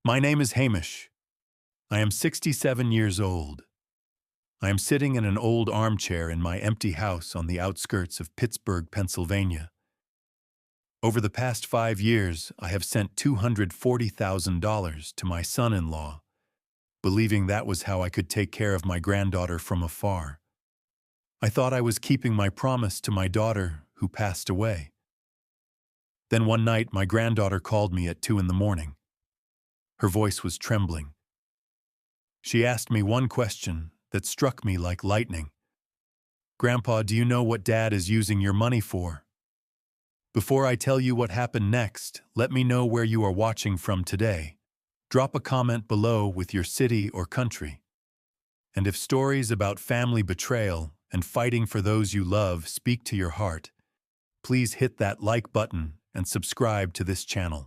My name is Hamish. I am 67 years old. I am sitting in an old armchair in my empty house on the outskirts of Pittsburgh, Pennsylvania. Over the past 5 years, I have sent $240,000 to my son-in-law, believing that was how I could take care of my granddaughter from afar. I thought I was keeping my promise to my daughter, who passed away. Then one night, my granddaughter called me at 2 in the morning. Her voice was trembling. She asked me one question that struck me like lightning. "Grandpa, do you know what Dad is using your money for? Before I tell you what happened next, let me know where you are watching from today. Drop a comment below with your city or country. And if stories about family betrayal and fighting for those you love speak to your heart, please hit that like button and subscribe to this channel."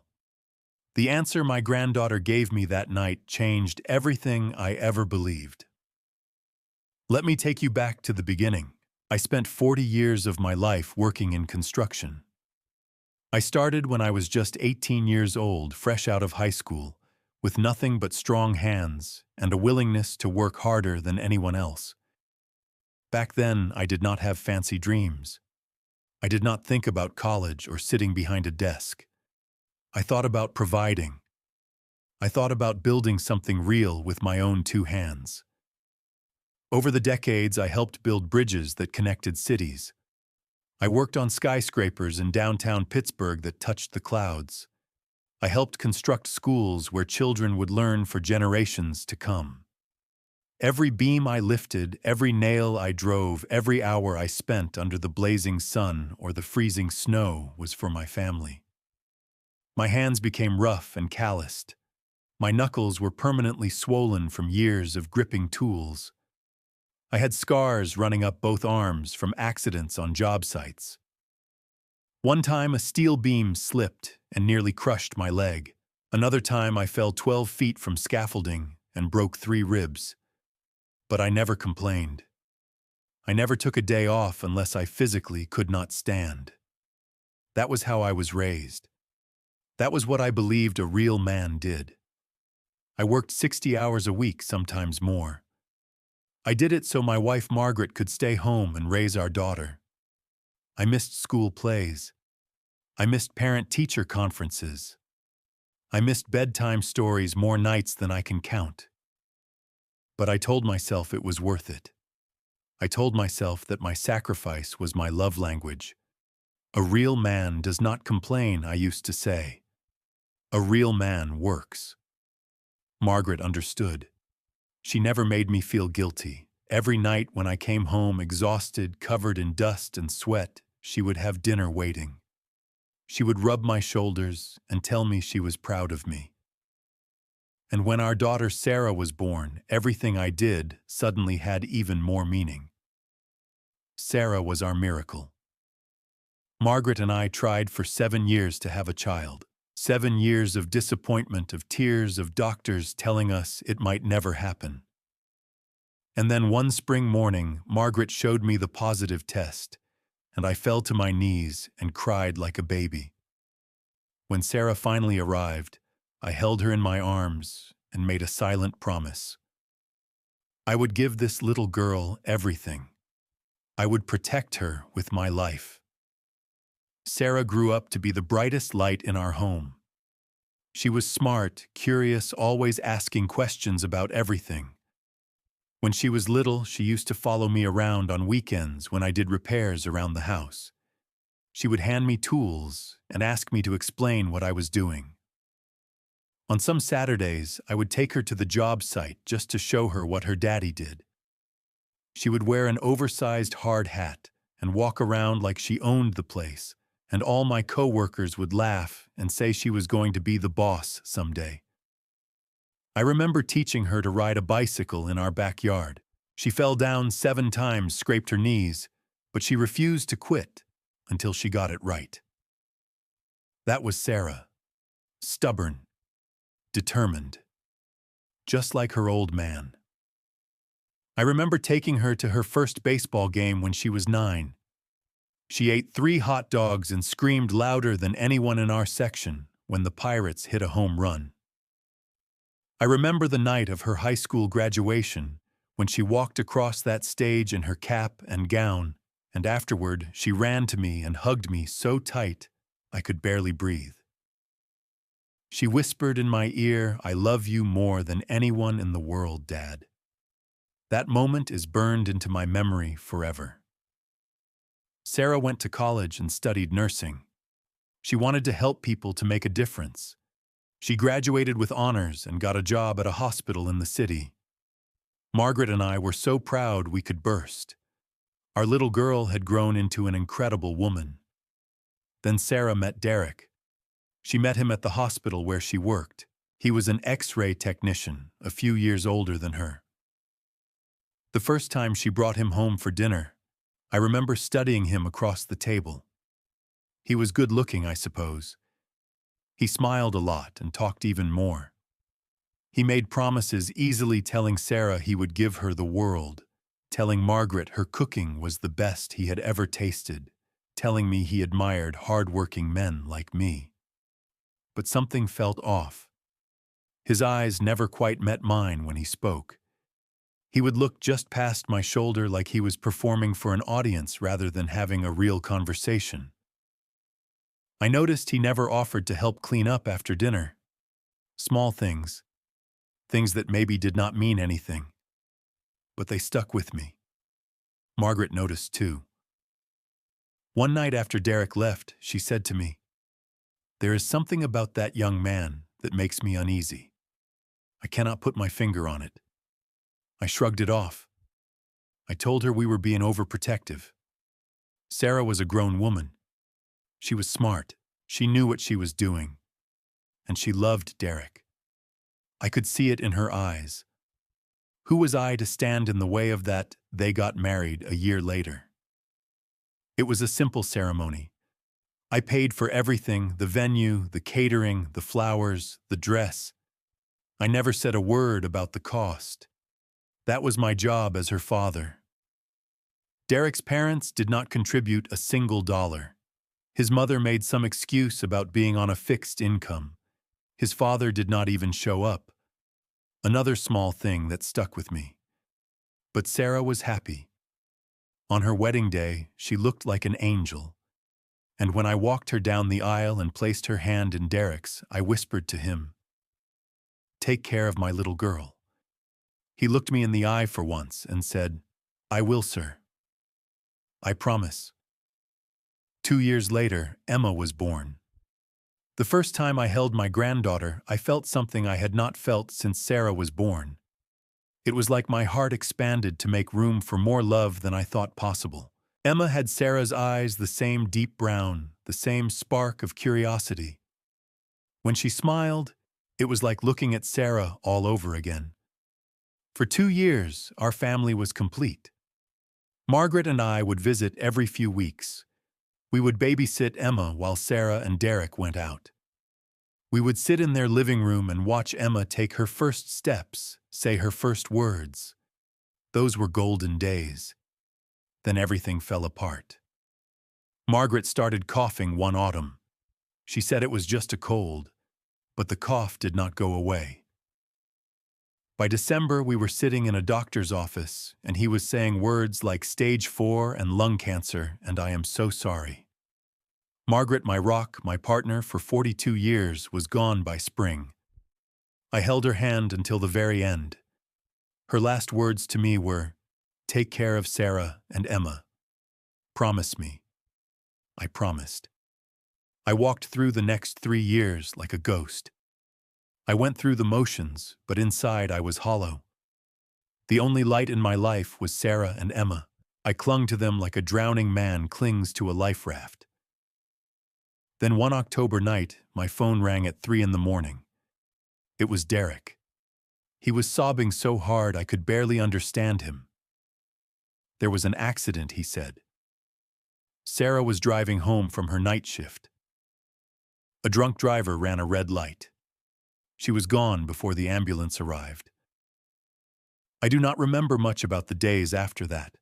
The answer my granddaughter gave me that night changed everything I ever believed. Let me take you back to the beginning. I spent 40 years of my life working in construction. I started when I was just 18 years old, fresh out of high school, with nothing but strong hands and a willingness to work harder than anyone else. Back then, I did not have fancy dreams. I did not think about college or sitting behind a desk. I thought about providing. I thought about building something real with my own two hands. Over the decades, I helped build bridges that connected cities. I worked on skyscrapers in downtown Pittsburgh that touched the clouds. I helped construct schools where children would learn for generations to come. Every beam I lifted, every nail I drove, every hour I spent under the blazing sun or the freezing snow was for my family. My hands became rough and calloused. My knuckles were permanently swollen from years of gripping tools. I had scars running up both arms from accidents on job sites. One time, a steel beam slipped and nearly crushed my leg. Another time, I fell 12 feet from scaffolding and broke 3 ribs. But I never complained. I never took a day off unless I physically could not stand. That was how I was raised. That was what I believed a real man did. I worked 60 hours a week, sometimes more. I did it so my wife Margaret could stay home and raise our daughter. I missed school plays. I missed parent-teacher conferences. I missed bedtime stories more nights than I can count. But I told myself it was worth it. I told myself that my sacrifice was my love language. A real man does not complain, I used to say. A real man works. Margaret understood. She never made me feel guilty. Every night when I came home exhausted, covered in dust and sweat, she would have dinner waiting. She would rub my shoulders and tell me she was proud of me. And when our daughter Sarah was born, everything I did suddenly had even more meaning. Sarah was our miracle. Margaret and I tried for 7 years to have a child. 7 years of disappointment, of tears, of doctors telling us it might never happen. And then one spring morning, Margaret showed me the positive test, and I fell to my knees and cried like a baby. When Sarah finally arrived, I held her in my arms and made a silent promise. I would give this little girl everything. I would protect her with my life. Sarah grew up to be the brightest light in our home. She was smart, curious, always asking questions about everything. When she was little, she used to follow me around on weekends when I did repairs around the house. She would hand me tools and ask me to explain what I was doing. On some Saturdays, I would take her to the job site just to show her what her daddy did. She would wear an oversized hard hat and walk around like she owned the place, and all my co-workers would laugh and say she was going to be the boss someday. I remember teaching her to ride a bicycle in our backyard. She fell down 7 times, scraped her knees, but she refused to quit until she got it right. That was Sarah. Stubborn, determined, just like her old man. I remember taking her to her first baseball game when she was 9. She ate 3 hot dogs and screamed louder than anyone in our section when the Pirates hit a home run. I remember the night of her high school graduation, when she walked across that stage in her cap and gown, and afterward she ran to me and hugged me so tight I could barely breathe. She whispered in my ear, "I love you more than anyone in the world, Dad." That moment is burned into my memory forever. Sarah went to college and studied nursing. She wanted to help people to make a difference. She graduated with honors and got a job at a hospital in the city. Margaret and I were so proud we could burst. Our little girl had grown into an incredible woman. Then Sarah met Derek. She met him at the hospital where she worked. He was an X-ray technician, a few years older than her. The first time she brought him home for dinner, I remember studying him across the table. He was good-looking, I suppose. He smiled a lot and talked even more. He made promises, easily telling Sarah he would give her the world, telling Margaret her cooking was the best he had ever tasted, telling me he admired hard-working men like me. But something felt off. His eyes never quite met mine when he spoke. He would look just past my shoulder like he was performing for an audience rather than having a real conversation. I noticed he never offered to help clean up after dinner. Small things. Things that maybe did not mean anything. But they stuck with me. Margaret noticed too. One night after Derek left, she said to me, "There is something about that young man that makes me uneasy. I cannot put my finger on it." I shrugged it off. I told her we were being overprotective. Sarah was a grown woman. She was smart. She knew what she was doing. And she loved Derek. I could see it in her eyes. Who was I to stand in the way of that? They got married a year later. It was a simple ceremony. I paid for everything, the venue, the catering, the flowers, the dress. I never said a word about the cost. That was my job as her father. Derek's parents did not contribute a single dollar. His mother made some excuse about being on a fixed income. His father did not even show up. Another small thing that stuck with me. But Sarah was happy. On her wedding day, she looked like an angel. And when I walked her down the aisle and placed her hand in Derek's, I whispered to him, "Take care of my little girl." He looked me in the eye for once and said, "I will, sir. I promise." 2 years later, Emma was born. The first time I held my granddaughter, I felt something I had not felt since Sarah was born. It was like my heart expanded to make room for more love than I thought possible. Emma had Sarah's eyes, the same deep brown, the same spark of curiosity. When she smiled, it was like looking at Sarah all over again. For 2 years, our family was complete. Margaret and I would visit every few weeks. We would babysit Emma while Sarah and Derek went out. We would sit in their living room and watch Emma take her first steps, say her first words. Those were golden days. Then everything fell apart. Margaret started coughing one autumn. She said it was just a cold, but the cough did not go away. By December, we were sitting in a doctor's office, and he was saying words like stage 4 and lung cancer, and I am so sorry. Margaret, my rock, my partner for 42 years, was gone by spring. I held her hand until the very end. Her last words to me were, "Take care of Sarah and Emma. Promise me." I promised. I walked through the next 3 years like a ghost. I went through the motions, but inside I was hollow. The only light in my life was Sarah and Emma. I clung to them like a drowning man clings to a life raft. Then one October night, my phone rang at 3 a.m. It was Derek. He was sobbing so hard I could barely understand him. There was an accident, he said. Sarah was driving home from her night shift. A drunk driver ran a red light. She was gone before the ambulance arrived. I do not remember much about the days after that.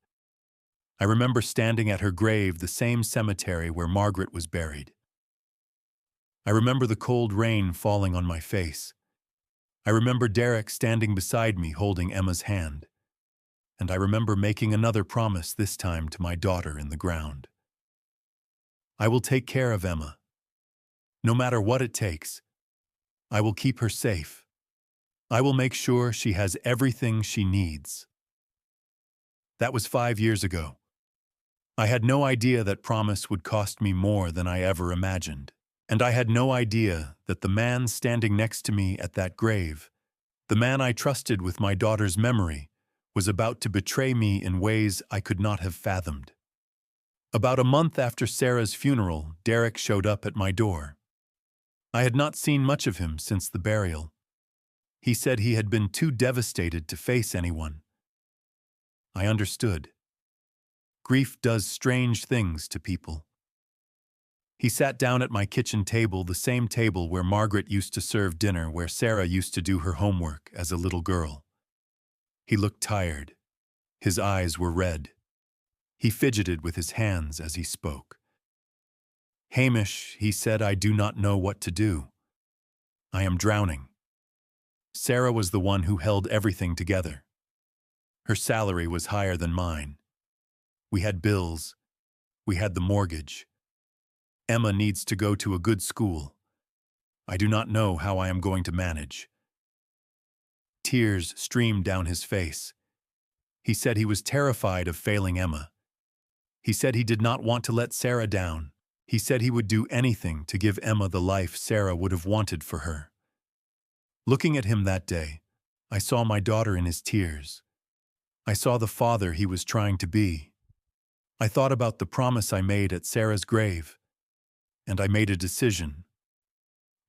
I remember standing at her grave, the same cemetery where Margaret was buried. I remember the cold rain falling on my face. I remember Derek standing beside me holding Emma's hand. And I remember making another promise, this time to my daughter in the ground. I will take care of Emma. No matter what it takes, I will keep her safe. I will make sure she has everything she needs. That was 5 years ago. I had no idea that promise would cost me more than I ever imagined. And I had no idea that the man standing next to me at that grave, the man I trusted with my daughter's memory, was about to betray me in ways I could not have fathomed. About a month after Sarah's funeral, Derek showed up at my door. I had not seen much of him since the burial. He said he had been too devastated to face anyone. I understood. Grief does strange things to people. He sat down at my kitchen table, the same table where Margaret used to serve dinner, where Sarah used to do her homework as a little girl. He looked tired. His eyes were red. He fidgeted with his hands as he spoke. "Hamish," he said, "I do not know what to do. I am drowning." Sarah was the one who held everything together. Her salary was higher than mine. We had bills. We had the mortgage. Emma needs to go to a good school. I do not know how I am going to manage. Tears streamed down his face. He said he was terrified of failing Emma. He said he did not want to let Sarah down. He said he would do anything to give Emma the life Sarah would have wanted for her. Looking at him that day, I saw my daughter in his tears. I saw the father he was trying to be. I thought about the promise I made at Sarah's grave, and I made a decision.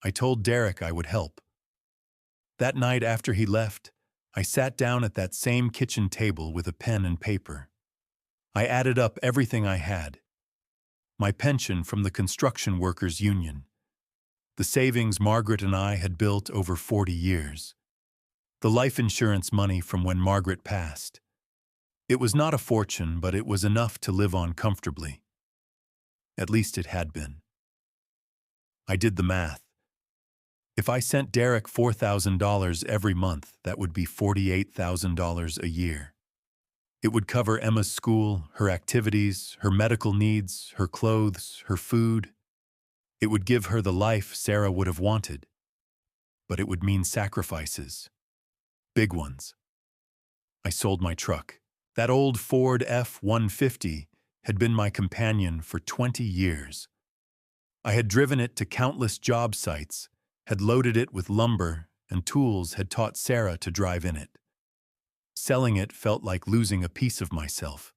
I told Derek I would help. That night after he left, I sat down at that same kitchen table with a pen and paper. I added up everything I had. My pension from the Construction Workers' Union. The savings Margaret and I had built over 40 years. The life insurance money from when Margaret passed. It was not a fortune, but it was enough to live on comfortably. At least it had been. I did the math. If I sent Derek $4,000 every month, that would be $48,000 a year. It would cover Emma's school, her activities, her medical needs, her clothes, her food. It would give her the life Sarah would have wanted. But it would mean sacrifices. Big ones. I sold my truck. That old Ford F-150 had been my companion for 20 years. I had driven it to countless job sites, had loaded it with lumber and tools, had taught Sarah to drive in it. Selling it felt like losing a piece of myself.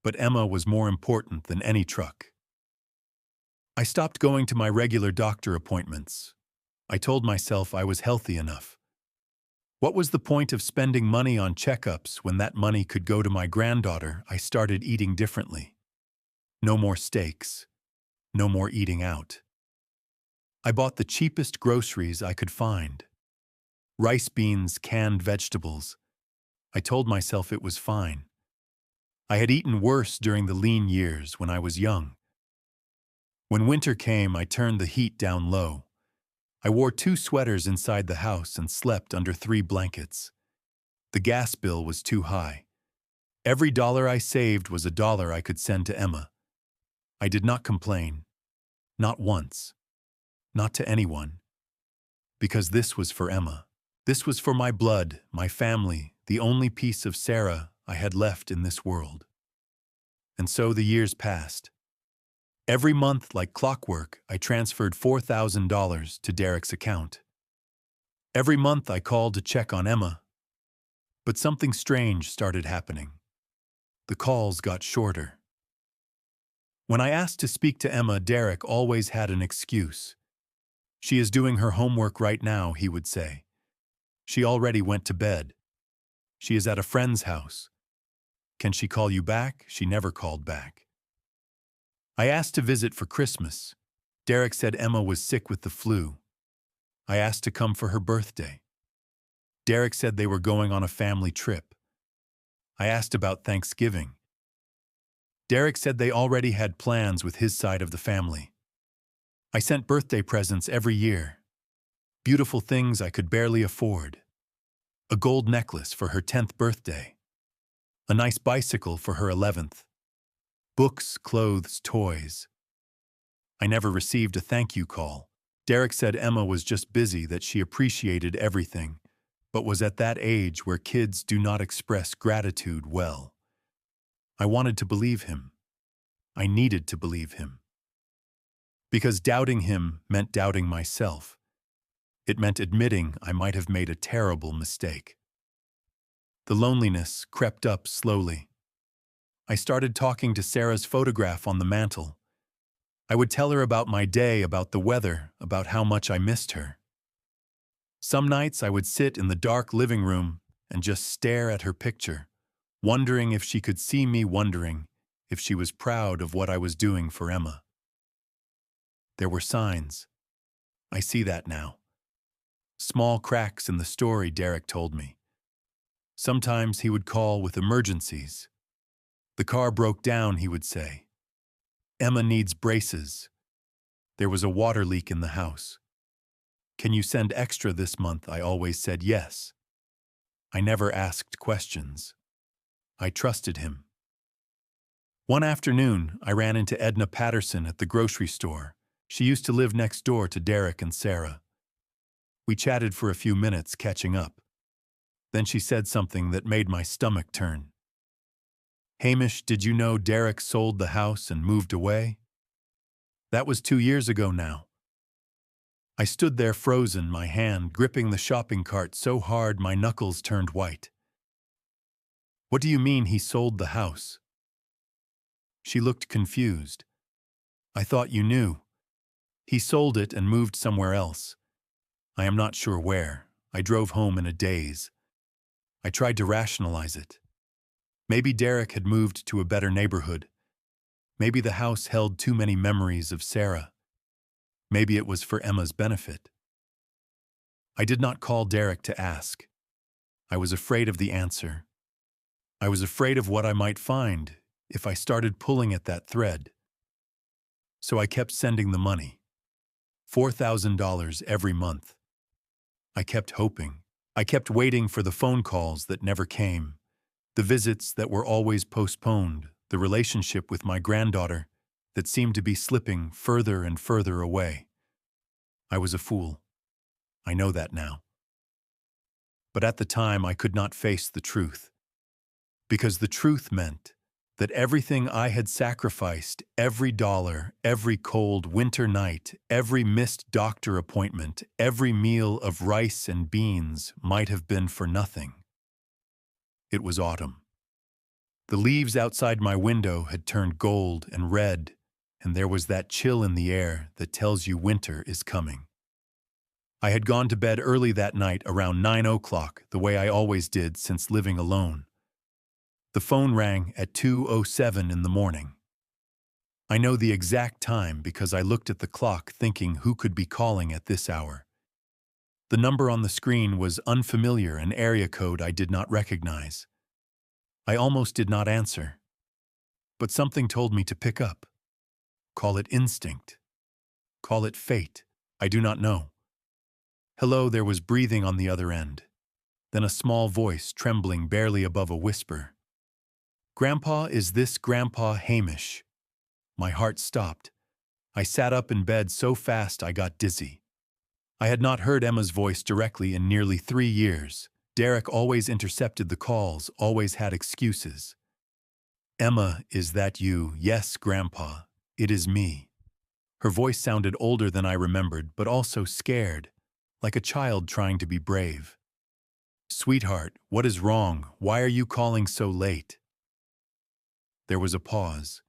But Emma was more important than any truck. I stopped going to my regular doctor appointments. I told myself I was healthy enough. What was the point of spending money on checkups when that money could go to my granddaughter? I started eating differently. No more steaks. No more eating out. I bought the cheapest groceries I could find. Rice beans, canned vegetables. I told myself it was fine. I had eaten worse during the lean years when I was young. When winter came, I turned the heat down low. I wore 2 sweaters inside the house and slept under 3 blankets. The gas bill was too high. Every dollar I saved was a dollar I could send to Emma. I did not complain. Not once. Not to anyone. Because this was for Emma. This was for my blood, my family, the only piece of Sarah I had left in this world. And so the years passed. Every month, like clockwork, I transferred $4,000 to Derek's account. Every month I called to check on Emma. But something strange started happening. The calls got shorter. When I asked to speak to Emma, Derek always had an excuse. "She is doing her homework right now," he would say. "She already went to bed. She is at a friend's house. Can she call you back?" She never called back. I asked to visit for Christmas. Derek said Emma was sick with the flu. I asked to come for her birthday. Derek said they were going on a family trip. I asked about Thanksgiving. Derek said they already had plans with his side of the family. I sent birthday presents every year. Beautiful things I could barely afford. A gold necklace for her 10th birthday. A nice bicycle for her 11th. Books, clothes, toys. I never received a thank you call. Derek said Emma was just busy, that she appreciated everything, but was at that age where kids do not express gratitude well. I wanted to believe him. I needed to believe him. Because doubting him meant doubting myself. It meant admitting I might have made a terrible mistake. The loneliness crept up slowly. I started talking to Sarah's photograph on the mantel. I would tell her about my day, about the weather, about how much I missed her. Some nights I would sit in the dark living room and just stare at her picture, wondering if she could see me, wondering if she was proud of what I was doing for Emma. There were signs. I see that now. Small cracks in the story Derek told me. Sometimes he would call with emergencies. The car broke down, he would say. Emma needs braces. There was a water leak in the house. Can you send extra this month? I always said yes. I never asked questions. I trusted him. One afternoon, I ran into Edna Patterson at the grocery store. She used to live next door to Derek and Sarah. We chatted for a few minutes, catching up. Then she said something that made my stomach turn. Hamish, did you know Derek sold the house and moved away? That was 2 years ago now. I stood there frozen, my hand gripping the shopping cart so hard my knuckles turned white. What do you mean he sold the house? She looked confused. I thought you knew. He sold it and moved somewhere else. I am not sure where. I drove home in a daze. I tried to rationalize it. Maybe Derek had moved to a better neighborhood. Maybe the house held too many memories of Sarah. Maybe it was for Emma's benefit. I did not call Derek to ask. I was afraid of the answer. I was afraid of what I might find if I started pulling at that thread. So I kept sending the money. $4,000 every month. I kept hoping. I kept waiting for the phone calls that never came, the visits that were always postponed, the relationship with my granddaughter that seemed to be slipping further and further away. I was a fool. I know that now. But at the time I could not face the truth. Because the truth meant that everything I had sacrificed, every dollar, every cold winter night, every missed doctor appointment, every meal of rice and beans might have been for nothing. It was autumn. The leaves outside my window had turned gold and red, and there was that chill in the air that tells you winter is coming. I had gone to bed early that night around 9 o'clock, the way I always did since living alone. The phone rang at 2:07 in the morning. I know the exact time because I looked at the clock thinking who could be calling at this hour. The number on the screen was unfamiliar, an area code I did not recognize. I almost did not answer. But something told me to pick up. Call it instinct. Call it fate. I do not know. Hello, there was breathing on the other end. Then a small voice trembling barely above a whisper. Grandpa, is this Grandpa Hamish? My heart stopped. I sat up in bed so fast I got dizzy. I had not heard Emma's voice directly in nearly 3 years. Derek always intercepted the calls, always had excuses. Emma, is that you? Yes, Grandpa, it is me. Her voice sounded older than I remembered, but also scared, like a child trying to be brave. Sweetheart, what is wrong? Why are you calling so late? There was a pause.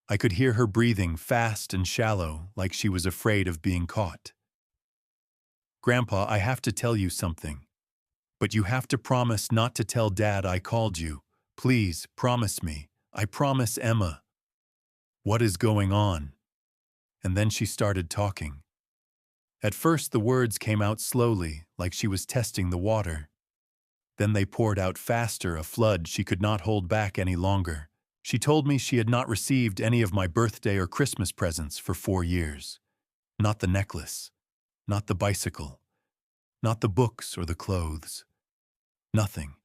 I could hear her breathing fast and shallow, like she was afraid of being caught. Grandpa, I have to tell you something. But you have to promise not to tell Dad I called you. Please, promise me. I promise, Emma. What is going on? And then she started talking. At first the words came out slowly, like she was testing the water. Then they poured out faster, a flood she could not hold back any longer. She told me she had not received any of my birthday or Christmas presents for 4 years. Not the necklace, not the bicycle, Not the books or the clothes. Nothing.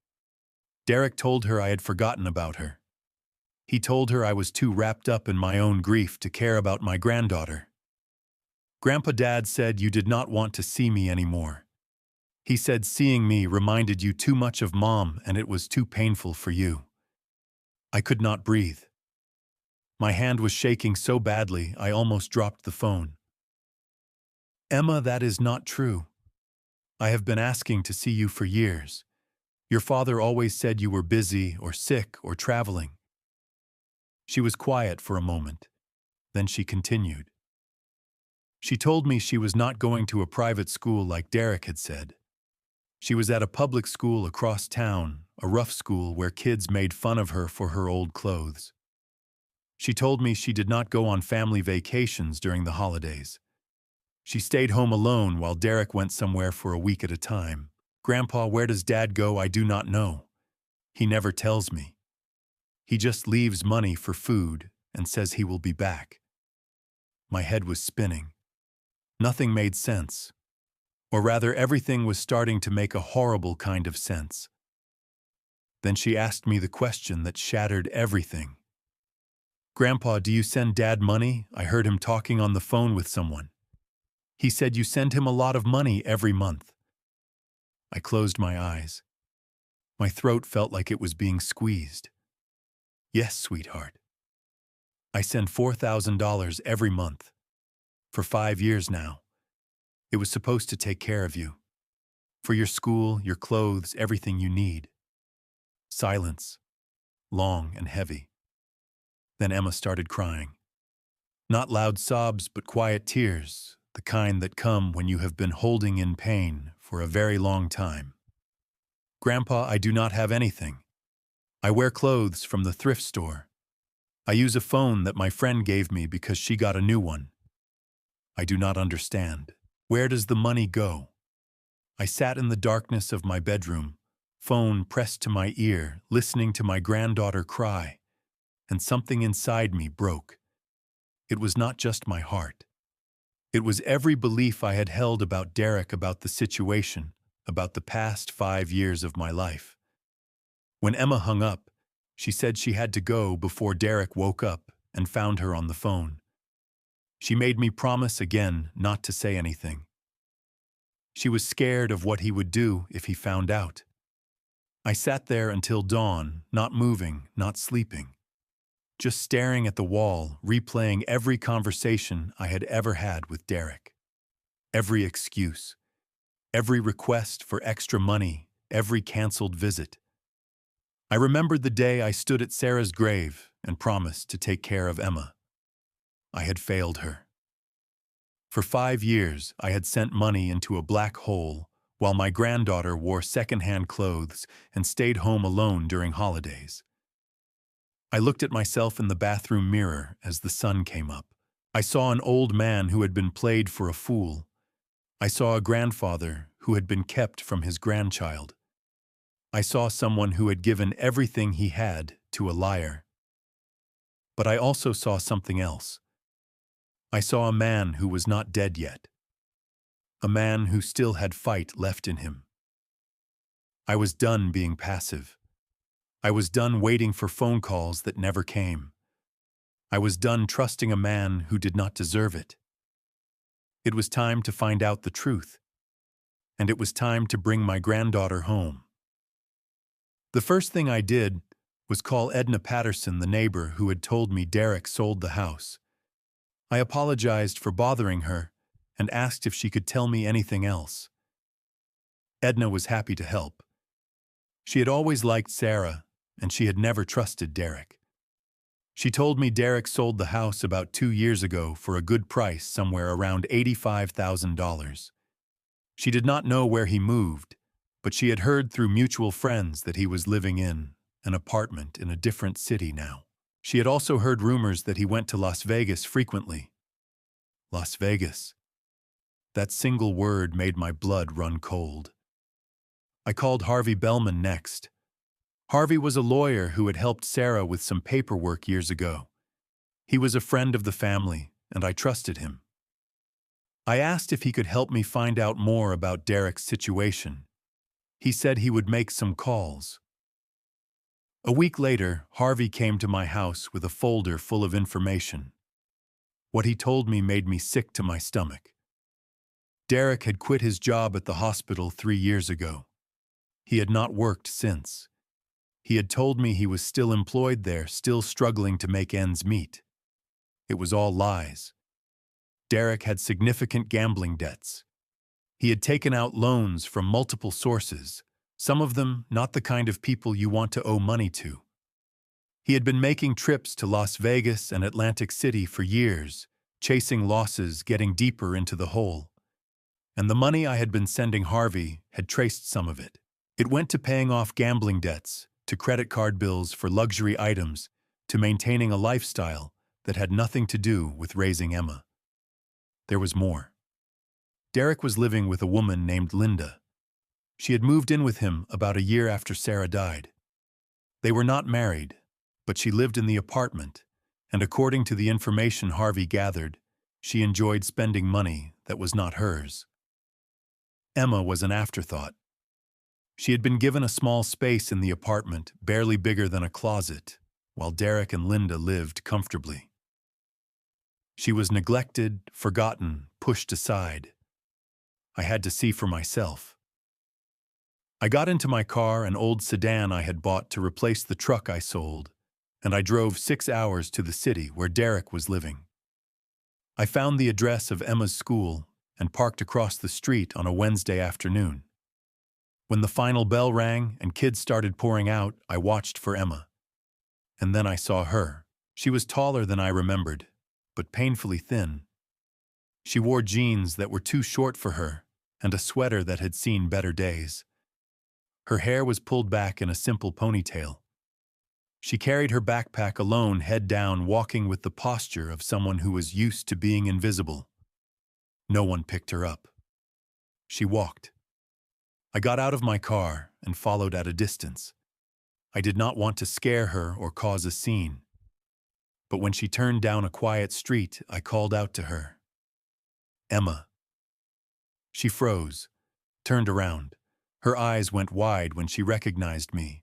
Derek told her I had forgotten about her. He told her I was too wrapped up in my own grief to care about my granddaughter. Grandpa Dad said you did not want to see me anymore. He said seeing me reminded you too much of Mom and it was too painful for you. I could not breathe. My hand was shaking so badly I almost dropped the phone. Emma, that is not true. I have been asking to see you for years. Your father always said you were busy or sick or traveling. She was quiet for a moment. Then she continued. She told me she was not going to a private school like Derek had said. She was at a public school across town, a rough school where kids made fun of her for her old clothes. She told me she did not go on family vacations during the holidays. She stayed home alone while Derek went somewhere for a week at a time. Grandpa, where does Dad go? I do not know. He never tells me. He just leaves money for food and says he will be back. My head was spinning. Nothing made sense. Or rather, everything was starting to make a horrible kind of sense. Then she asked me the question that shattered everything. Grandpa, do you send Dad money? I heard him talking on the phone with someone. He said you send him a lot of money every month. I closed my eyes. My throat felt like it was being squeezed. Yes, sweetheart. I send $4,000 every month. For 5 years now. It was supposed to take care of you. For your school, your clothes, everything you need. Silence. Long and heavy. Then Emma started crying. Not loud sobs, but quiet tears, the kind that come when you have been holding in pain for a very long time. Grandpa, I do not have anything. I wear clothes from the thrift store. I use a phone that my friend gave me because she got a new one. I do not understand. Where does the money go? I sat in the darkness of my bedroom, phone pressed to my ear, listening to my granddaughter cry, and something inside me broke. It was not just my heart. It was every belief I had held about Derek, about the situation, about the past 5 years of my life. When Emma hung up, she said she had to go before Derek woke up and found her on the phone. She made me promise again not to say anything. She was scared of what he would do if he found out. I sat there until dawn, not moving, not sleeping, just staring at the wall, replaying every conversation I had ever had with Derek. Every excuse, every request for extra money, every canceled visit. I remembered the day I stood at Sarah's grave and promised to take care of Emma. I had failed her. For 5 years, I had sent money into a black hole while my granddaughter wore second-hand clothes and stayed home alone during holidays. I looked at myself in the bathroom mirror as the sun came up. I saw an old man who had been played for a fool. I saw a grandfather who had been kept from his grandchild. I saw someone who had given everything he had to a liar. But I also saw something else. I saw a man who was not dead yet. A man who still had fight left in him. I was done being passive. I was done waiting for phone calls that never came. I was done trusting a man who did not deserve it. It was time to find out the truth. And it was time to bring my granddaughter home. The first thing I did was call Edna Patterson, the neighbor who had told me Derek sold the house. I apologized for bothering her and asked if she could tell me anything else. Edna was happy to help. She had always liked Sarah, and she had never trusted Derek. She told me Derek sold the house about 2 years ago for a good price, somewhere around $85,000. She did not know where he moved, but she had heard through mutual friends that he was living in an apartment in a different city now. She had also heard rumors that he went to Las Vegas frequently. Las Vegas. That single word made my blood run cold. I called Harvey Bellman next. Harvey was a lawyer who had helped Sarah with some paperwork years ago. He was a friend of the family, and I trusted him. I asked if he could help me find out more about Derek's situation. He said he would make some calls. A week later, Harvey came to my house with a folder full of information. What he told me made me sick to my stomach. Derek had quit his job at the hospital 3 years ago. He had not worked since. He had told me he was still employed there, still struggling to make ends meet. It was all lies. Derek had significant gambling debts. He had taken out loans from multiple sources, some of them not the kind of people you want to owe money to. He had been making trips to Las Vegas and Atlantic City for years, chasing losses, getting deeper into the hole. And the money I had been sending Harvey had traced some of it. It went to paying off gambling debts, to credit card bills for luxury items, to maintaining a lifestyle that had nothing to do with raising Emma. There was more. Derek was living with a woman named Linda. She had moved in with him about a year after Sarah died. They were not married, but she lived in the apartment, and according to the information Harvey gathered, she enjoyed spending money that was not hers. Emma was an afterthought. She had been given a small space in the apartment, barely bigger than a closet, while Derek and Linda lived comfortably. She was neglected, forgotten, pushed aside. I had to see for myself. I got into my car, an old sedan I had bought to replace the truck I sold, and I drove 6 hours to the city where Derek was living. I found the address of Emma's school and parked across the street on a Wednesday afternoon. When the final bell rang and kids started pouring out, I watched for Emma. And then I saw her. She was taller than I remembered, but painfully thin. She wore jeans that were too short for her and a sweater that had seen better days. Her hair was pulled back in a simple ponytail. She carried her backpack alone, head down, walking with the posture of someone who was used to being invisible. No one picked her up. She walked. I got out of my car and followed at a distance. I did not want to scare her or cause a scene. But when she turned down a quiet street, I called out to her. Emma. She froze, turned around. Her eyes went wide when she recognized me.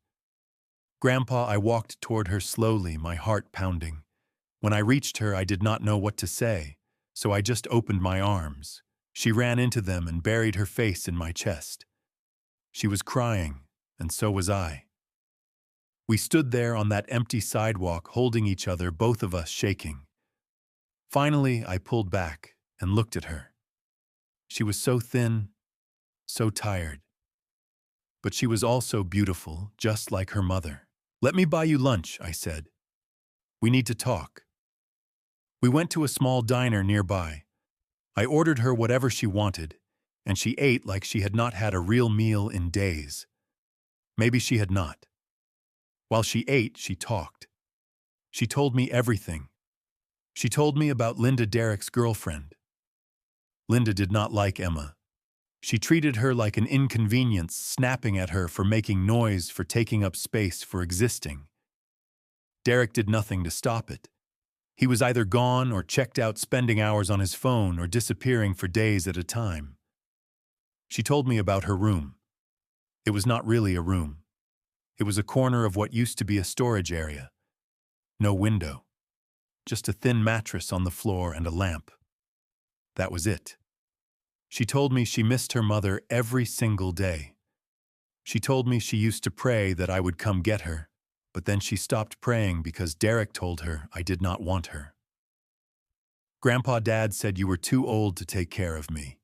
Grandpa, I walked toward her slowly, my heart pounding. When I reached her, I did not know what to say, so I just opened my arms. She ran into them and buried her face in my chest. She was crying, and so was I. We stood there on that empty sidewalk, holding each other, both of us shaking. Finally, I pulled back and looked at her. She was so thin, so tired. But she was also beautiful, just like her mother. "Let me buy you lunch," I said. "We need to talk." We went to a small diner nearby. I ordered her whatever she wanted, and she ate like she had not had a real meal in days. Maybe she had not. While she ate, she talked. She told me everything. She told me about Linda, Derek's girlfriend. Linda did not like Emma. She treated her like an inconvenience, snapping at her for making noise, for taking up space, for existing. Derek did nothing to stop it. He was either gone or checked out, spending hours on his phone or disappearing for days at a time. She told me about her room. It was not really a room. It was a corner of what used to be a storage area. No window. Just a thin mattress on the floor and a lamp. That was it. She told me she missed her mother every single day. She told me she used to pray that I would come get her, but then she stopped praying because Derek told her I did not want her. "Grandpa, Dad said you were too old to take care of me.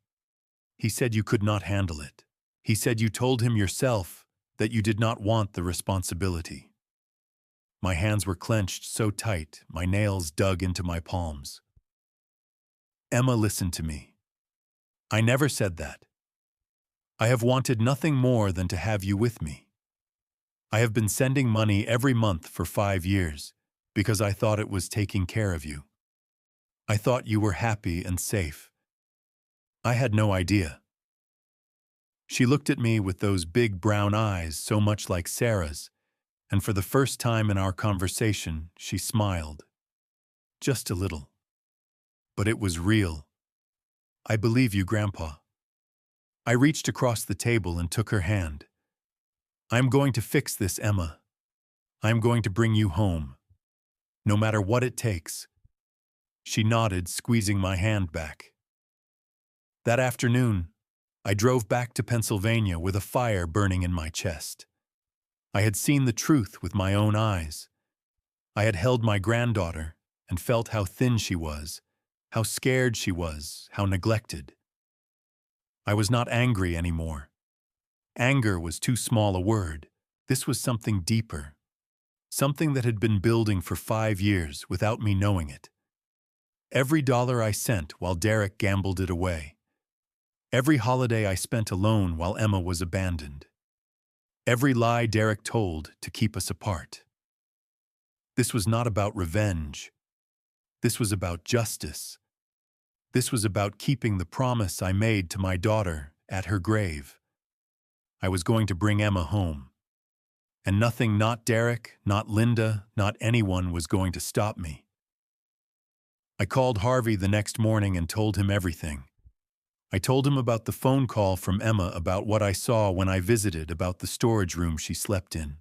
He said you could not handle it. He said you told him yourself that you did not want the responsibility." My hands were clenched so tight, my nails dug into my palms. Emma, listened to me. I never said that. I have wanted nothing more than to have you with me. I have been sending money every month for 5 years because I thought it was taking care of you. I thought you were happy and safe. I had no idea. She looked at me with those big brown eyes so much like Sarah's, and for the first time in our conversation, she smiled. Just a little. But it was real. I believe you, Grandpa. I reached across the table and took her hand. I am going to fix this, Emma. I am going to bring you home. No matter what it takes. She nodded, squeezing my hand back. That afternoon, I drove back to Pennsylvania with a fire burning in my chest. I had seen the truth with my own eyes. I had held my granddaughter and felt how thin she was, how scared she was, how neglected. I was not angry anymore. Anger was too small a word. This was something deeper. Something that had been building for 5 years without me knowing it. Every dollar I sent while Derek gambled it away. Every holiday I spent alone while Emma was abandoned. Every lie Derek told to keep us apart. This was not about revenge. This was about justice. This was about keeping the promise I made to my daughter at her grave. I was going to bring Emma home. And nothing, not Derek, not Linda, not anyone was going to stop me. I called Harvey the next morning and told him everything. I told him about the phone call from Emma, about what I saw when I visited, about the storage room she slept in.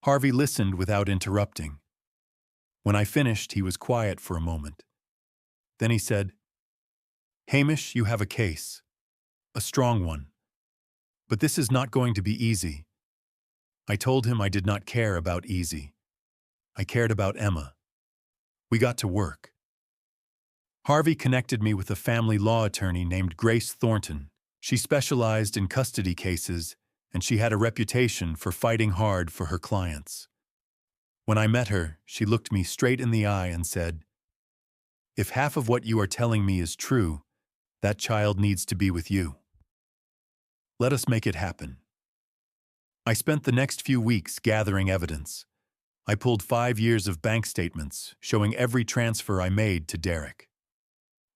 Harvey listened without interrupting. When I finished, he was quiet for a moment. Then he said, "Hamish, you have a case. A strong one. But this is not going to be easy." I told him I did not care about easy. I cared about Emma. We got to work. Harvey connected me with a family law attorney named Grace Thornton. She specialized in custody cases, and she had a reputation for fighting hard for her clients. When I met her, she looked me straight in the eye and said, "If half of what you are telling me is true, that child needs to be with you. Let us make it happen." I spent the next few weeks gathering evidence. I pulled 5 years of bank statements showing every transfer I made to Derek.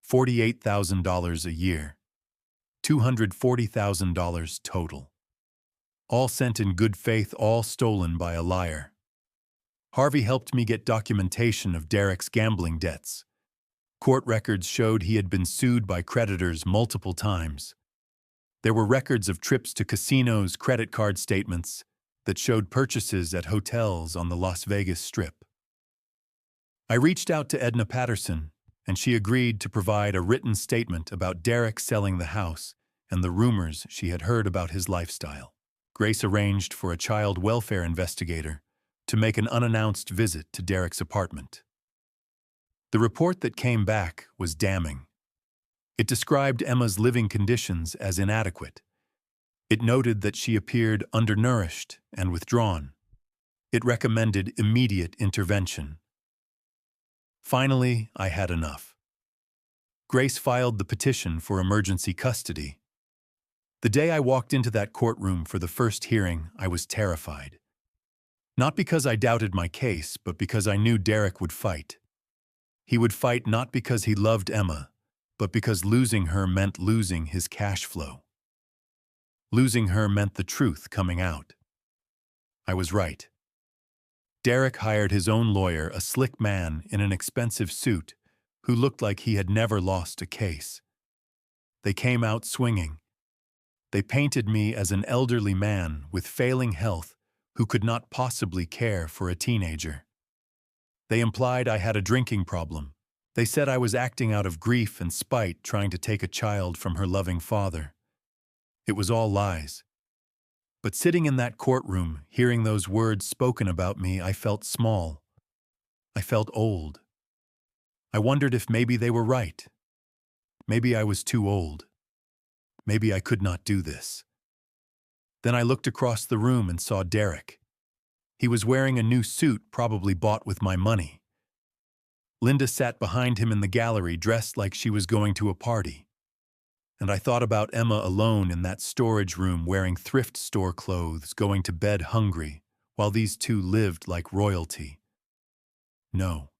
$48,000 a year. $240,000 total. All sent in good faith, all stolen by a liar. Harvey helped me get documentation of Derek's gambling debts. Court records showed he had been sued by creditors multiple times. There were records of trips to casinos, credit card statements that showed purchases at hotels on the Las Vegas Strip. I reached out to Edna Patterson, and she agreed to provide a written statement about Derek selling the house and the rumors she had heard about his lifestyle. Grace arranged for a child welfare investigator to make an unannounced visit to Derek's apartment. The report that came back was damning. It described Emma's living conditions as inadequate. It noted that she appeared undernourished and withdrawn. It recommended immediate intervention. Finally, I had enough. Grace filed the petition for emergency custody. The day I walked into that courtroom for the first hearing, I was terrified. Not because I doubted my case, but because I knew Derek would fight. He would fight not because he loved Emma, but because losing her meant losing his cash flow. Losing her meant the truth coming out. I was right. Derek hired his own lawyer, a slick man in an expensive suit, who looked like he had never lost a case. They came out swinging. They painted me as an elderly man with failing health who could not possibly care for a teenager. They implied I had a drinking problem. They said I was acting out of grief and spite, trying to take a child from her loving father. It was all lies. But sitting in that courtroom, hearing those words spoken about me, I felt small. I felt old. I wondered if maybe they were right. Maybe I was too old. Maybe I could not do this. Then I looked across the room and saw Derek. He was wearing a new suit, probably bought with my money. Linda sat behind him in the gallery, dressed like she was going to a party. And I thought about Emma alone in that storage room, wearing thrift store clothes, going to bed hungry, while these two lived like royalty. No,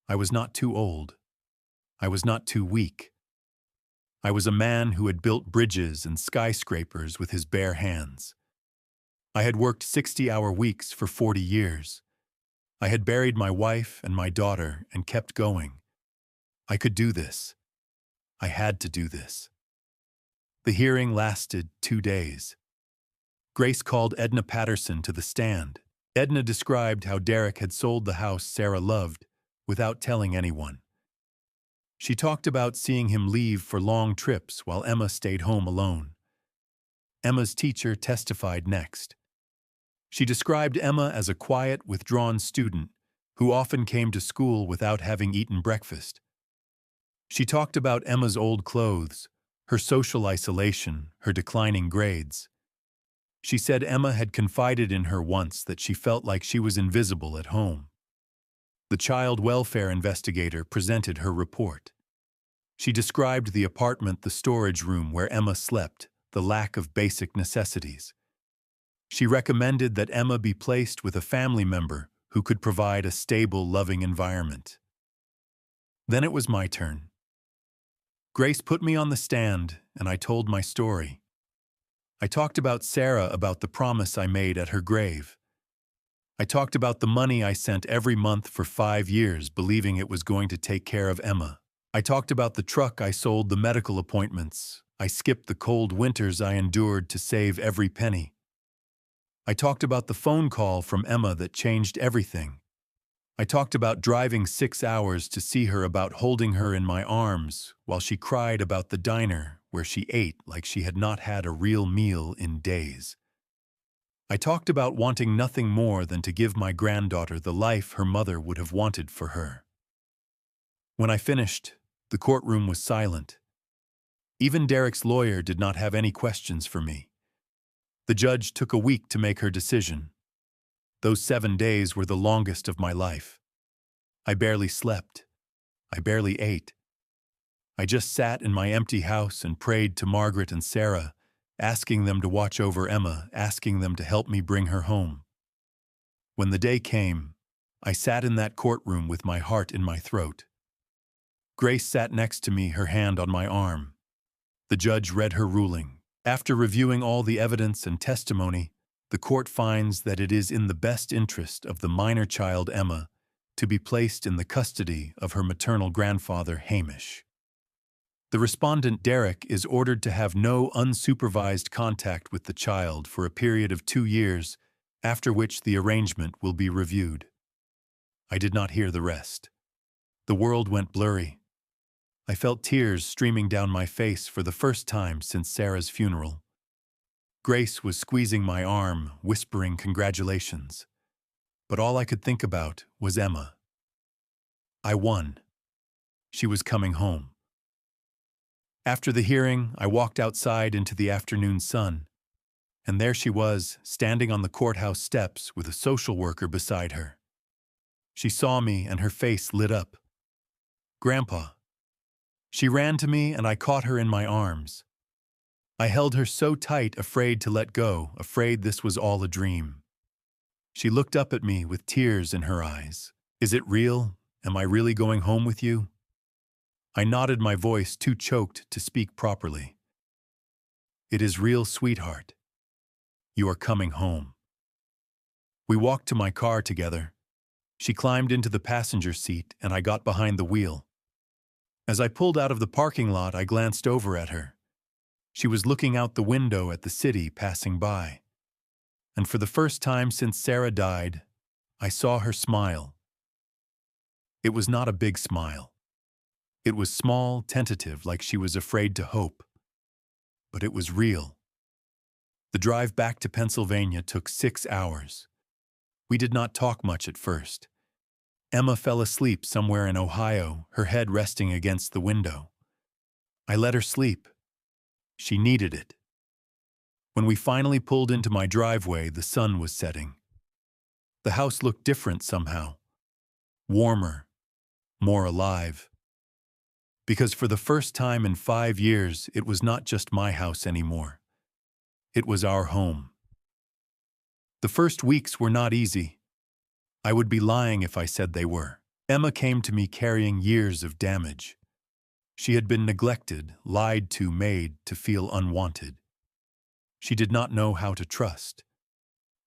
I was not too old. I was not too weak. I was a man who had built bridges and skyscrapers with his bare hands. I had worked 60-hour weeks for 40 years. I had buried my wife and my daughter and kept going. I could do this. I had to do this. The hearing lasted 2 days. Grace called Edna Patterson to the stand. Edna described how Derek had sold the house Sarah loved without telling anyone. She talked about seeing him leave for long trips while Emma stayed home alone. Emma's teacher testified next. She described Emma as a quiet, withdrawn student who often came to school without having eaten breakfast. She talked about Emma's old clothes, her social isolation, her declining grades. She said Emma had confided in her once that she felt like she was invisible at home. The child welfare investigator presented her report. She described the apartment, the storage room where Emma slept, the lack of basic necessities. She recommended that Emma be placed with a family member who could provide a stable, loving environment. Then it was my turn. Grace put me on the stand, and I told my story. I talked about Sarah, about the promise I made at her grave. I talked about the money I sent every month for 5 years, believing it was going to take care of Emma. I talked about the truck I sold, the medical appointments. I skipped the cold winters I endured to save every penny. I talked about the phone call from Emma that changed everything. I talked about driving 6 hours to see her, about holding her in my arms while she cried, about the diner where she ate like she had not had a real meal in days. I talked about wanting nothing more than to give my granddaughter the life her mother would have wanted for her. When I finished, the courtroom was silent. Even Derek's lawyer did not have any questions for me. The judge took a week to make her decision. Those 7 days were the longest of my life. I barely slept. I barely ate. I just sat in my empty house and prayed to Margaret and Sarah, asking them to watch over Emma, asking them to help me bring her home. When the day came, I sat in that courtroom with my heart in my throat. Grace sat next to me, her hand on my arm. The judge read her ruling. After reviewing all the evidence and testimony, the court finds that it is in the best interest of the minor child Emma to be placed in the custody of her maternal grandfather, Hamish. The respondent, Derek, is ordered to have no unsupervised contact with the child for a period of 2 years, after which the arrangement will be reviewed. I did not hear the rest. The world went blurry. I felt tears streaming down my face for the first time since Sarah's funeral. Grace was squeezing my arm, whispering congratulations. But all I could think about was Emma. I won. She was coming home. After the hearing, I walked outside into the afternoon sun, and there she was, standing on the courthouse steps with a social worker beside her. She saw me and her face lit up. "Grandpa." She ran to me and I caught her in my arms. I held her so tight, afraid to let go, afraid this was all a dream. She looked up at me with tears in her eyes. "Is it real? Am I really going home with you?" I nodded, my voice too choked to speak properly. "It is real, sweetheart. You are coming home." We walked to my car together. She climbed into the passenger seat and I got behind the wheel. As I pulled out of the parking lot, I glanced over at her. She was looking out the window at the city passing by. And for the first time since Sarah died, I saw her smile. It was not a big smile. It was small, tentative, like she was afraid to hope. But it was real. The drive back to Pennsylvania took 6 hours. We did not talk much at first. Emma fell asleep somewhere in Ohio, her head resting against the window. I let her sleep. She needed it. When we finally pulled into my driveway, the sun was setting. The house looked different somehow. Warmer, more alive. Because for the first time in 5 years, it was not just my house anymore. It was our home. The first weeks were not easy. I would be lying if I said they were. Emma came to me carrying years of damage. She had been neglected, lied to, made to feel unwanted. She did not know how to trust.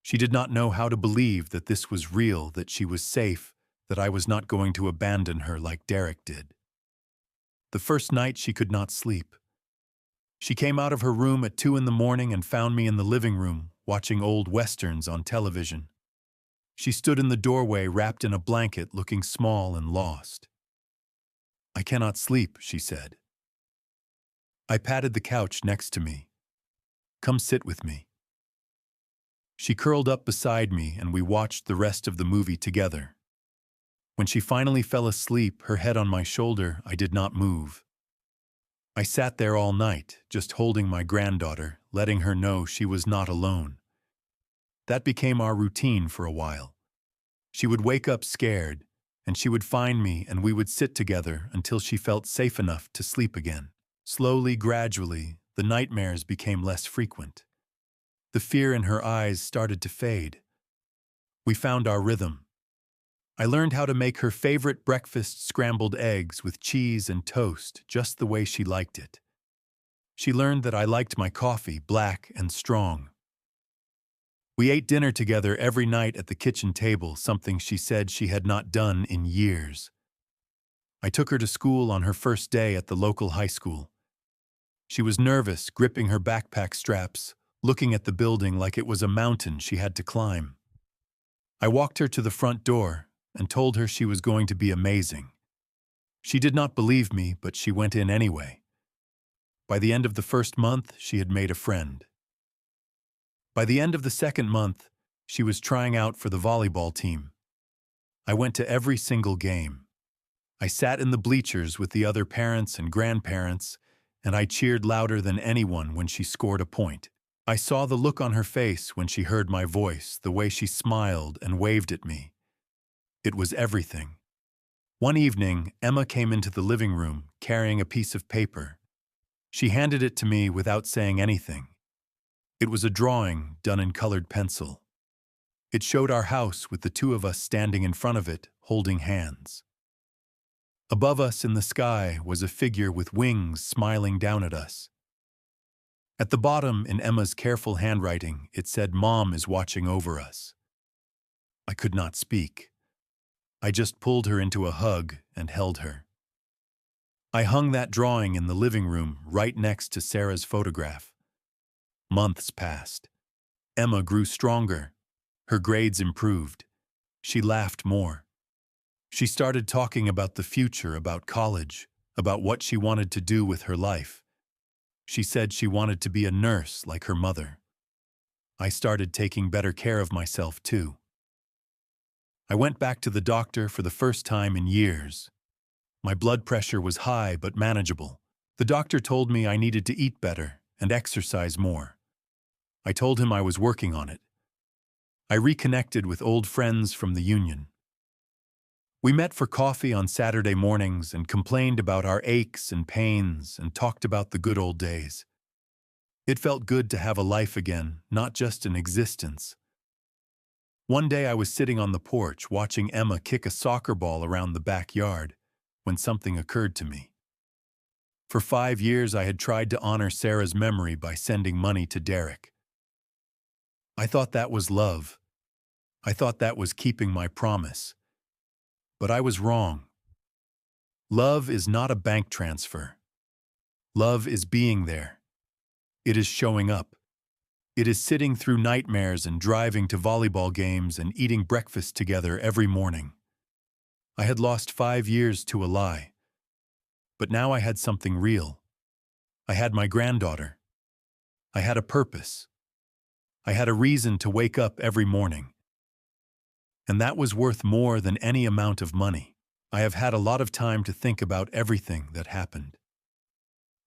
She did not know how to believe that this was real, that she was safe, that I was not going to abandon her like Derek did. The first night she could not sleep. She came out of her room at 2 in the morning and found me in the living room, watching old westerns on television. She stood in the doorway wrapped in a blanket, looking small and lost. "I cannot sleep," she said. I patted the couch next to me. "Come sit with me." She curled up beside me and we watched the rest of the movie together. When she finally fell asleep, her head on my shoulder, I did not move. I sat there all night, just holding my granddaughter, letting her know she was not alone. That became our routine for a while. She would wake up scared, and she would find me and we would sit together until she felt safe enough to sleep again. Slowly, gradually, the nightmares became less frequent. The fear in her eyes started to fade. We found our rhythm. I learned how to make her favorite breakfast, scrambled eggs with cheese and toast, just the way she liked it. She learned that I liked my coffee black and strong. We ate dinner together every night at the kitchen table, something she said she had not done in years. I took her to school on her first day at the local high school. She was nervous, gripping her backpack straps, looking at the building like it was a mountain she had to climb. I walked her to the front door and told her she was going to be amazing. She did not believe me, but she went in anyway. By the end of the first month, she had made a friend. By the end of the second month, she was trying out for the volleyball team. I went to every single game. I sat in the bleachers with the other parents and grandparents, and I cheered louder than anyone when she scored a point. I saw the look on her face when she heard my voice, the way she smiled and waved at me. It was everything. One evening, Emma came into the living room carrying a piece of paper. She handed it to me without saying anything. It was a drawing done in colored pencil. It showed our house with the two of us standing in front of it, holding hands. Above us in the sky was a figure with wings smiling down at us. At the bottom, in Emma's careful handwriting, it said, "Mom is watching over us." I could not speak. I just pulled her into a hug and held her. I hung that drawing in the living room right next to Sarah's photograph. Months passed. Emma grew stronger. Her grades improved. She laughed more. She started talking about the future, about college, about what she wanted to do with her life. She said she wanted to be a nurse like her mother. I started taking better care of myself too. I went back to the doctor for the first time in years. My blood pressure was high but manageable. The doctor told me I needed to eat better and exercise more. I told him I was working on it. I reconnected with old friends from the union. We met for coffee on Saturday mornings and complained about our aches and pains and talked about the good old days. It felt good to have a life again, not just an existence. One day I was sitting on the porch watching Emma kick a soccer ball around the backyard when something occurred to me. For 5 years I had tried to honor Sarah's memory by sending money to Derek. I thought that was love. I thought that was keeping my promise. But I was wrong. Love is not a bank transfer. Love is being there. It is showing up. It is sitting through nightmares and driving to volleyball games and eating breakfast together every morning. I had lost 5 years to a lie. But now I had something real. I had my granddaughter. I had a purpose. I had a reason to wake up every morning. And that was worth more than any amount of money. I have had a lot of time to think about everything that happened.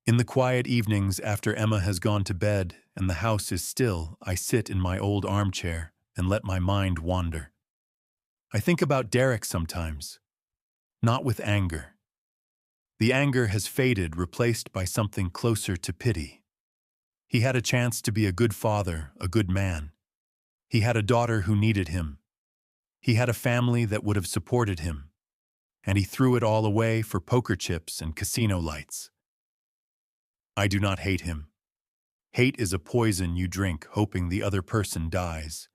In the quiet evenings after Emma has gone to bed and the house is still, I sit in my old armchair and let my mind wander. I think about Derek sometimes, not with anger. The anger has faded, replaced by something closer to pity. He had a chance to be a good father, a good man. He had a daughter who needed him. He had a family that would have supported him. And he threw it all away for poker chips and casino lights. I do not hate him. Hate is a poison you drink hoping the other person dies.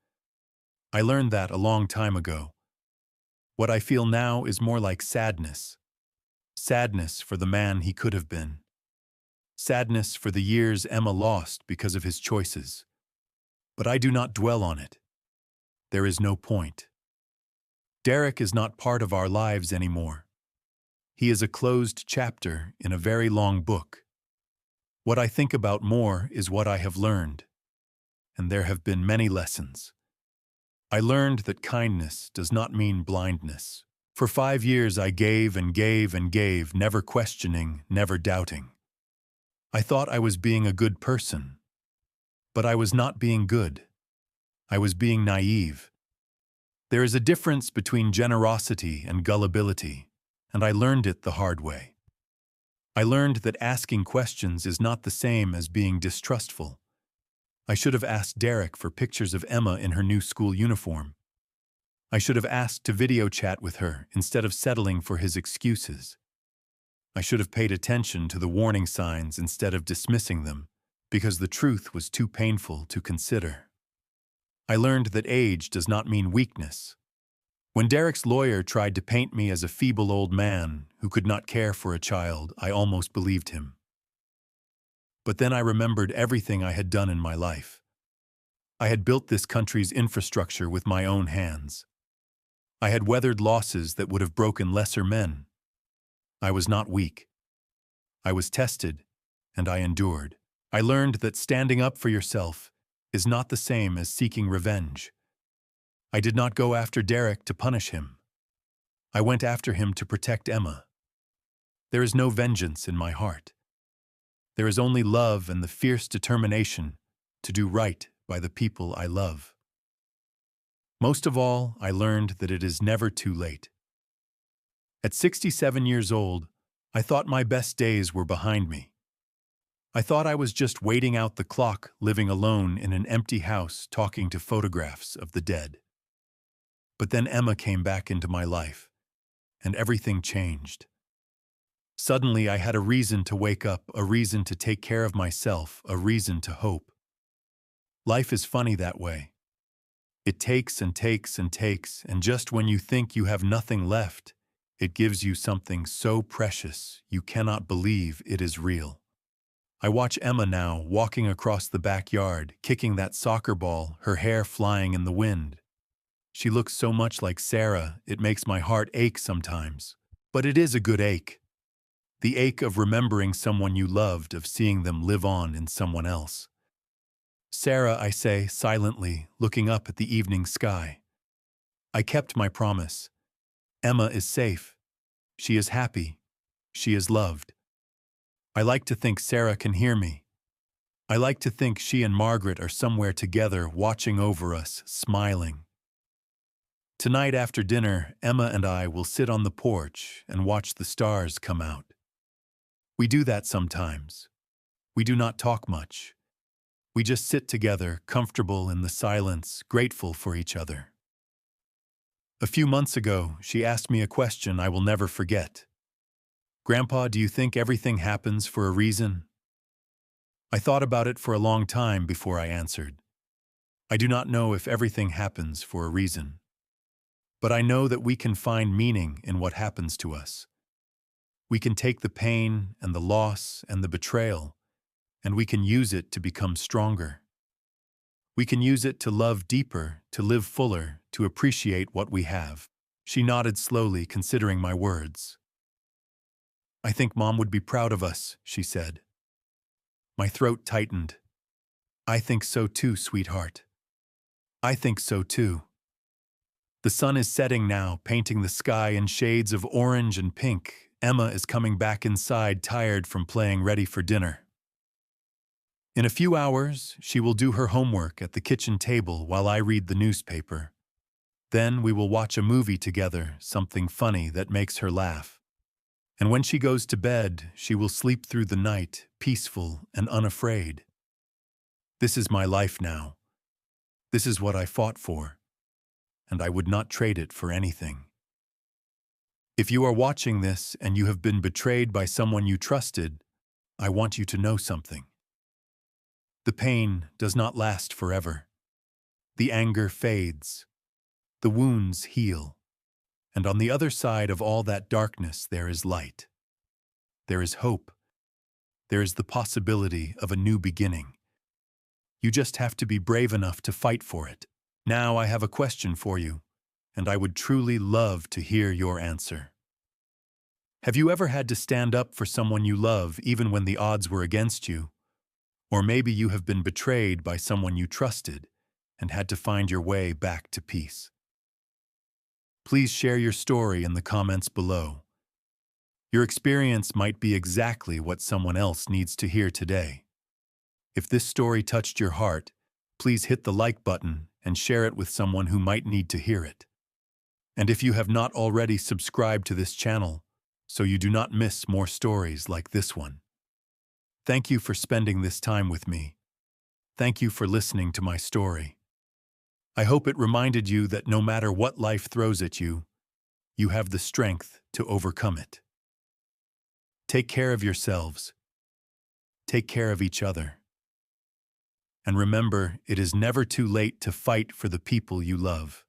I learned that a long time ago. What I feel now is more like sadness. sadness for the man he could have been. Sadness for the years Emma lost because of his choices. But I do not dwell on it. There is no point. Derek is not part of our lives anymore. He is a closed chapter in a very long book. What I think about more is what I have learned. And there have been many lessons. I learned that kindness does not mean blindness. For 5 years I gave and gave and gave, never questioning, never doubting. I thought I was being a good person. But I was not being good. I was being naive. There is a difference between generosity and gullibility, and I learned it the hard way. I learned that asking questions is not the same as being distrustful. I should have asked Derek for pictures of Emma in her new school uniform. I should have asked to video chat with her instead of settling for his excuses. I should have paid attention to the warning signs instead of dismissing them, because the truth was too painful to consider. I learned that age does not mean weakness. When Derek's lawyer tried to paint me as a feeble old man who could not care for a child, I almost believed him. But then I remembered everything I had done in my life. I had built this country's infrastructure with my own hands. I had weathered losses that would have broken lesser men. I was not weak. I was tested, and I endured. I learned that standing up for yourself is not the same as seeking revenge. I did not go after Derek to punish him. I went after him to protect Emma. There is no vengeance in my heart. There is only love and the fierce determination to do right by the people I love. Most of all, I learned that it is never too late. At 67 years old, I thought my best days were behind me. I thought I was just waiting out the clock, living alone in an empty house, talking to photographs of the dead. But then Emma came back into my life, and everything changed. Suddenly, I had a reason to wake up, a reason to take care of myself, a reason to hope. Life is funny that way. It takes and takes and takes, and just when you think you have nothing left, it gives you something so precious you cannot believe it is real. I watch Emma now, walking across the backyard, kicking that soccer ball, her hair flying in the wind. She looks so much like Sarah, it makes my heart ache sometimes. But it is a good ache. The ache of remembering someone you loved, of seeing them live on in someone else. Sarah, I say, silently, looking up at the evening sky. I kept my promise. Emma is safe. She is happy. She is loved. I like to think Sarah can hear me. I like to think she and Margaret are somewhere together, watching over us, smiling. Tonight after dinner, Emma and I will sit on the porch and watch the stars come out. We do that sometimes. We do not talk much. We just sit together, comfortable in the silence, grateful for each other. A few months ago, she asked me a question I will never forget. "Grandpa, do you think everything happens for a reason?" I thought about it for a long time before I answered. I do not know if everything happens for a reason. But I know that we can find meaning in what happens to us. We can take the pain and the loss and the betrayal, and we can use it to become stronger. We can use it to love deeper, to live fuller, to appreciate what we have. She nodded slowly, considering my words. "I think Mom would be proud of us," she said. My throat tightened. "I think so too, sweetheart. I think so too." The sun is setting now, painting the sky in shades of orange and pink. Emma is coming back inside, tired from playing ready for dinner. In a few hours, she will do her homework at the kitchen table while I read the newspaper. Then we will watch a movie together, something funny that makes her laugh. And when she goes to bed, she will sleep through the night, peaceful and unafraid. This is my life now. This is what I fought for, and I would not trade it for anything. If you are watching this and you have been betrayed by someone you trusted, I want you to know something. The pain does not last forever. The anger fades. The wounds heal. And on the other side of all that darkness, there is light. there is hope. There is the possibility of a new beginning. You just have to be brave enough to fight for it. Now I have a question for you, and I would truly love to hear your answer. Have you ever had to stand up for someone you love even when the odds were against you? Or maybe you have been betrayed by someone you trusted and had to find your way back to peace. Please share your story in the comments below. Your experience might be exactly what someone else needs to hear today. If this story touched your heart, please hit the like button and share it with someone who might need to hear it. And if you have not already subscribed to this channel, so you do not miss more stories like this one. Thank you for spending this time with me. Thank you for listening to my story. I hope it reminded you that no matter what life throws at you, you have the strength to overcome it. Take care of yourselves. Take care of each other. And remember, it is never too late to fight for the people you love.